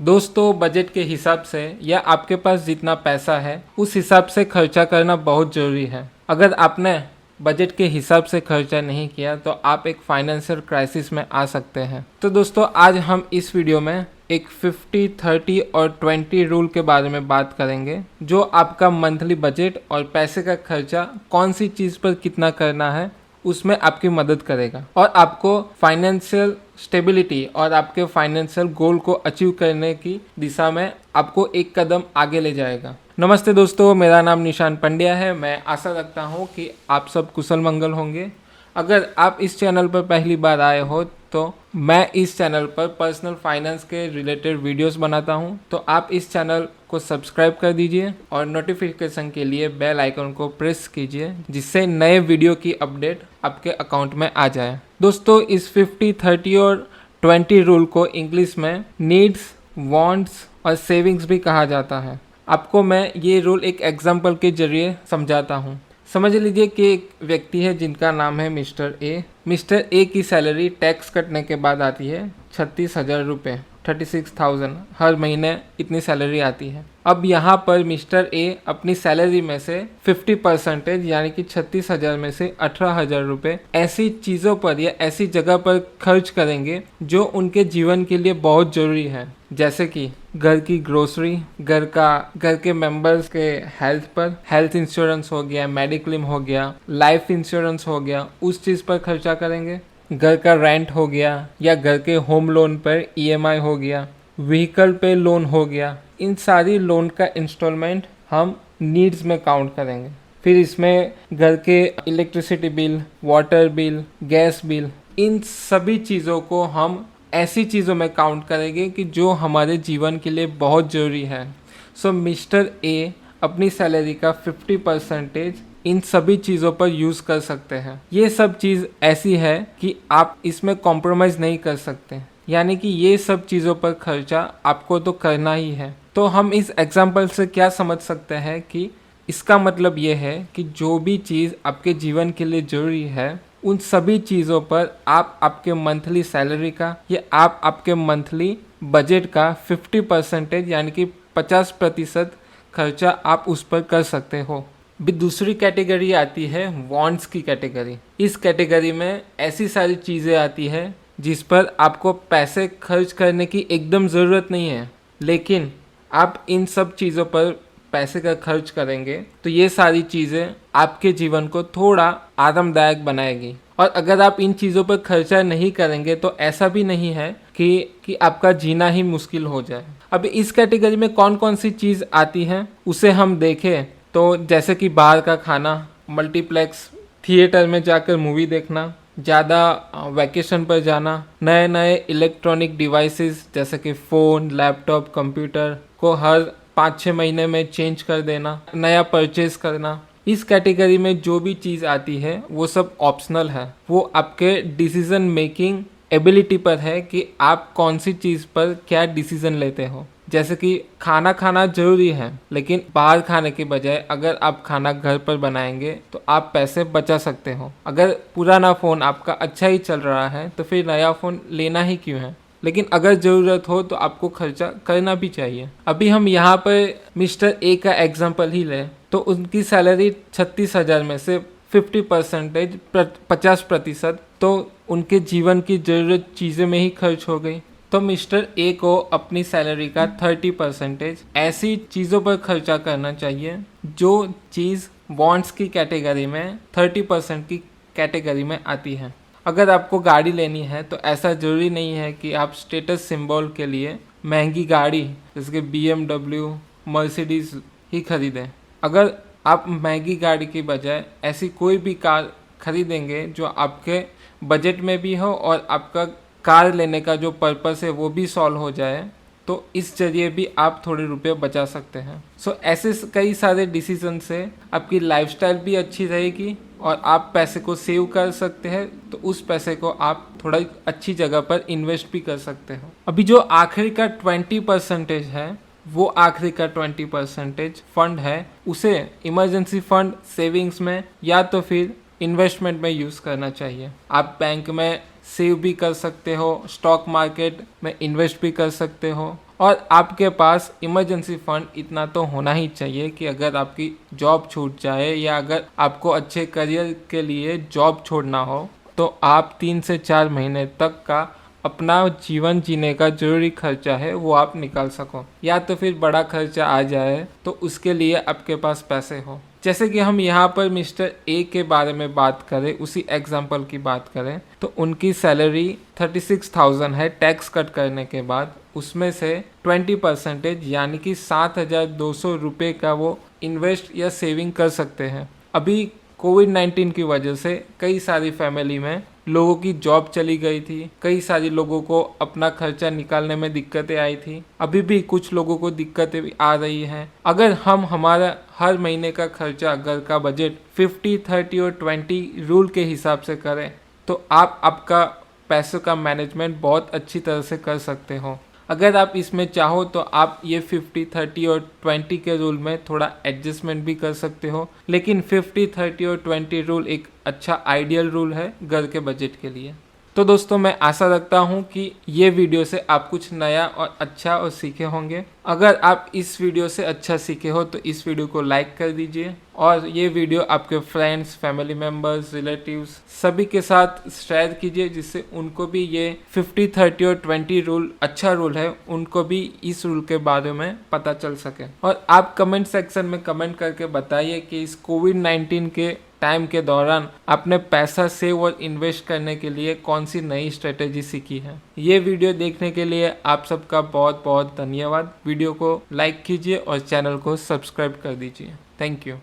दोस्तों, बजट के हिसाब से या आपके पास जितना पैसा है उस हिसाब से खर्चा करना बहुत ज़रूरी है। अगर आपने बजट के हिसाब से खर्चा नहीं किया तो आप एक फाइनेंशियल क्राइसिस में आ सकते हैं। तो दोस्तों, आज हम इस वीडियो में एक 50, 30 और 20 रूल के बारे में बात करेंगे, जो आपका मंथली बजट और पैसे का खर्चा कौन सी चीज़ पर कितना करना है उसमें आपकी मदद करेगा और आपको फाइनेंशियल स्टेबिलिटी और आपके फाइनेंशियल गोल को अचीव करने की दिशा में आपको एक कदम आगे ले जाएगा। नमस्ते दोस्तों, मेरा नाम निशान पंड्या है। मैं आशा रखता हूँ कि आप सब कुशल मंगल होंगे। अगर आप इस चैनल पर पहली बार आए हो तो मैं इस चैनल पर पर्सनल फाइनेंस के रिलेटेड वीडियोस बनाता हूं, तो आप इस चैनल को सब्सक्राइब कर दीजिए और नोटिफिकेशन के लिए बेल आइकन को प्रेस कीजिए, जिससे नए वीडियो की अपडेट आपके अकाउंट में आ जाए। दोस्तों, इस 50, 30 और 20 रूल को इंग्लिश में नीड्स, वांट्स और सेविंग्स भी कहा जाता है। आपको मैं ये रूल एक एग्जाम्पल के जरिए समझाता हूँ। समझ लीजिए कि एक व्यक्ति है जिनका नाम है मिस्टर ए। मिस्टर ए की सैलरी टैक्स कटने के बाद आती है 36,000 रुपये, 36,000। हर महीने इतनी सैलरी आती है। अब यहाँ पर मिस्टर ए अपनी सैलरी में से 50% यानी कि 36,000 में से 18,000 रुपये ऐसी चीज़ों पर या ऐसी जगह पर खर्च करेंगे जो उनके जीवन के लिए बहुत ज़रूरी है, जैसे कि घर की ग्रोसरी, घर के मेंबर्स के हेल्थ पर, हेल्थ इंश्योरेंस हो गया, मेडिक्लेम हो गया, लाइफ इंश्योरेंस हो गया, उस चीज़ पर खर्चा करेंगे। घर का रेंट हो गया या घर के होम लोन पर ईएमआई हो गया, व्हीकल पे लोन हो गया। इन सारी लोन का इंस्टॉलमेंट हम नीड्स में काउंट करेंगे। फिर इसमें घर के electricity bill, water bill, gas bill, इन सभी चीज़ों को हम ऐसी चीज़ों में काउंट करेंगे कि जो हमारे जीवन के लिए बहुत ज़रूरी है। सो मिस्टर ए अपनी सैलरी का 50% इन सभी चीज़ों पर यूज़ कर सकते हैं। ये सब चीज़ ऐसी है कि आप इसमें कॉम्प्रोमाइज़ नहीं कर सकते, यानी कि ये सब चीज़ों पर खर्चा आपको तो करना ही है। तो हम इस एग्जाम्पल से क्या समझ सकते हैं कि इसका मतलब ये है कि जो भी चीज़ आपके जीवन के लिए ज़रूरी है उन सभी चीज़ों पर आप आपके मंथली सैलरी का या आप आपके मंथली बजट का 50% यानी कि 50% खर्चा आप उस पर कर सकते हो। भी दूसरी कैटेगरी आती है वांट्स की कैटेगरी। इस कैटेगरी में ऐसी सारी चीज़ें आती है जिस पर आपको पैसे खर्च करने की एकदम ज़रूरत नहीं है, लेकिन आप इन सब चीज़ों पर पैसे का खर्च करेंगे तो ये सारी चीज़ें आपके जीवन को थोड़ा आरामदायक बनाएगी। और अगर आप इन चीज़ों पर खर्चा नहीं करेंगे तो ऐसा भी नहीं है कि आपका जीना ही मुश्किल हो जाए। अब इस कैटेगरी में कौन कौन सी चीज़ आती है उसे हम देखें तो जैसे कि बाहर का खाना, मल्टीप्लेक्स, थिएटर में जाकर मूवी देखना, ज़्यादा वैकेशन पर जाना, नए नए इलेक्ट्रॉनिक डिवाइसेस जैसे कि फ़ोन, लैपटॉप, कंप्यूटर को हर 5-6 महीने में चेंज कर देना, नया परचेज करना। इस कैटेगरी में जो भी चीज़ आती है वो सब ऑप्शनल है। वो आपके डिसीजन मेकिंग एबिलिटी पर है कि आप कौन सी चीज़ पर क्या डिसीजन लेते हो। जैसे कि खाना खाना जरूरी है, लेकिन बाहर खाने के बजाय अगर आप खाना घर पर बनाएंगे तो आप पैसे बचा सकते हो। अगर पुराना फ़ोन आपका अच्छा ही चल रहा है तो फिर नया फ़ोन लेना ही क्यों है। लेकिन अगर ज़रूरत हो तो आपको खर्चा करना भी चाहिए। अभी हम यहाँ पर मिस्टर ए का एग्जांपल ही लें तो उनकी सैलरी 36,000 में से 50% तो उनके जीवन की ज़रूरत चीज़ों में ही खर्च हो गई। तो मिस्टर ए को अपनी सैलरी का 30% ऐसी चीज़ों पर खर्चा करना चाहिए जो चीज़ वांट्स की कैटेगरी में 30% की कैटेगरी में आती है। अगर आपको गाड़ी लेनी है तो ऐसा ज़रूरी नहीं है कि आप स्टेटस सिंबल के लिए महंगी गाड़ी जैसे कि BMW, मर्सिडीज़ ही खरीदें। अगर आप महंगी गाड़ी के बजाय ऐसी कोई भी कार खरीदेंगे जो आपके बजट में भी हो और आपका कार लेने का जो पर्पस है वो भी सॉल्व हो जाए, तो इस जरिए भी आप थोड़े रुपए बचा सकते हैं। ऐसे कई सारे डिसीजन से आपकी लाइफस्टाइल भी अच्छी रहेगी और आप पैसे को सेव कर सकते हैं, तो उस पैसे को आप थोड़ा अच्छी जगह पर इन्वेस्ट भी कर सकते हो। अभी जो आखिरी का 20% है वो आखिरी का 20% फंड है, उसे इमरजेंसी फंड, सेविंग्स में या तो फिर इन्वेस्टमेंट में यूज़ करना चाहिए। आप बैंक में सेव भी कर सकते हो, स्टॉक मार्केट में इन्वेस्ट भी कर सकते हो और आपके पास इमरजेंसी फंड इतना तो होना ही चाहिए कि अगर आपकी जॉब छूट जाए या अगर आपको अच्छे करियर के लिए जॉब छोड़ना हो तो आप 3 से 4 महीने तक का अपना जीवन जीने का जरूरी खर्चा है वो आप निकाल सको, या तो फिर बड़ा खर्चा आ जाए तो उसके लिए आपके पास पैसे हो। जैसे कि हम यहाँ पर मिस्टर ए के बारे में बात करें, उसी एग्जाम्पल की बात करें तो उनकी सैलरी 36,000 है टैक्स कट करने के बाद। उसमें से 20% यानी कि 7,200 रुपये का वो इन्वेस्ट या सेविंग कर सकते हैं। अभी कोविड-19 की वजह से कई सारी फैमिली में लोगों की जॉब चली गई थी, कई सारे लोगों को अपना खर्चा निकालने में दिक्कतें आई थी, अभी भी कुछ लोगों को दिक्कतें भी आ रही हैं। अगर हम हमारा हर महीने का खर्चा, घर का बजट 50, 30 और 20 रूल के हिसाब से करें तो आप आपका पैसों का मैनेजमेंट बहुत अच्छी तरह से कर सकते हो। अगर आप इसमें चाहो तो आप ये 50, 30 और 20 के रूल में थोड़ा एडजस्टमेंट भी कर सकते हो, लेकिन 50, 30 और 20 रूल एक अच्छा आइडियल रूल है घर के बजट के लिए। तो दोस्तों, मैं आशा रखता हूँ कि ये वीडियो से आप कुछ नया और अच्छा और सीखे होंगे। अगर आप इस वीडियो से अच्छा सीखे हो तो इस वीडियो को लाइक कर दीजिए और ये वीडियो आपके फ्रेंड्स, फैमिली मेम्बर्स, रिलेटिव्स सभी के साथ शेयर कीजिए, जिससे उनको भी ये 50, 30 और 20 रूल अच्छा रूल है, उनको भी इस रूल के बारे में पता चल सके। और आप कमेंट सेक्शन में कमेंट करके बताइए कि इस कोविड-19 के टाइम के दौरान आपने पैसा सेव और इन्वेस्ट करने के लिए कौन सी नई स्ट्रेटेजी सीखी है। ये वीडियो देखने के लिए आप सबका बहुत बहुत धन्यवाद। वीडियो को लाइक कीजिए और चैनल को सब्सक्राइब कर दीजिए। Thank you.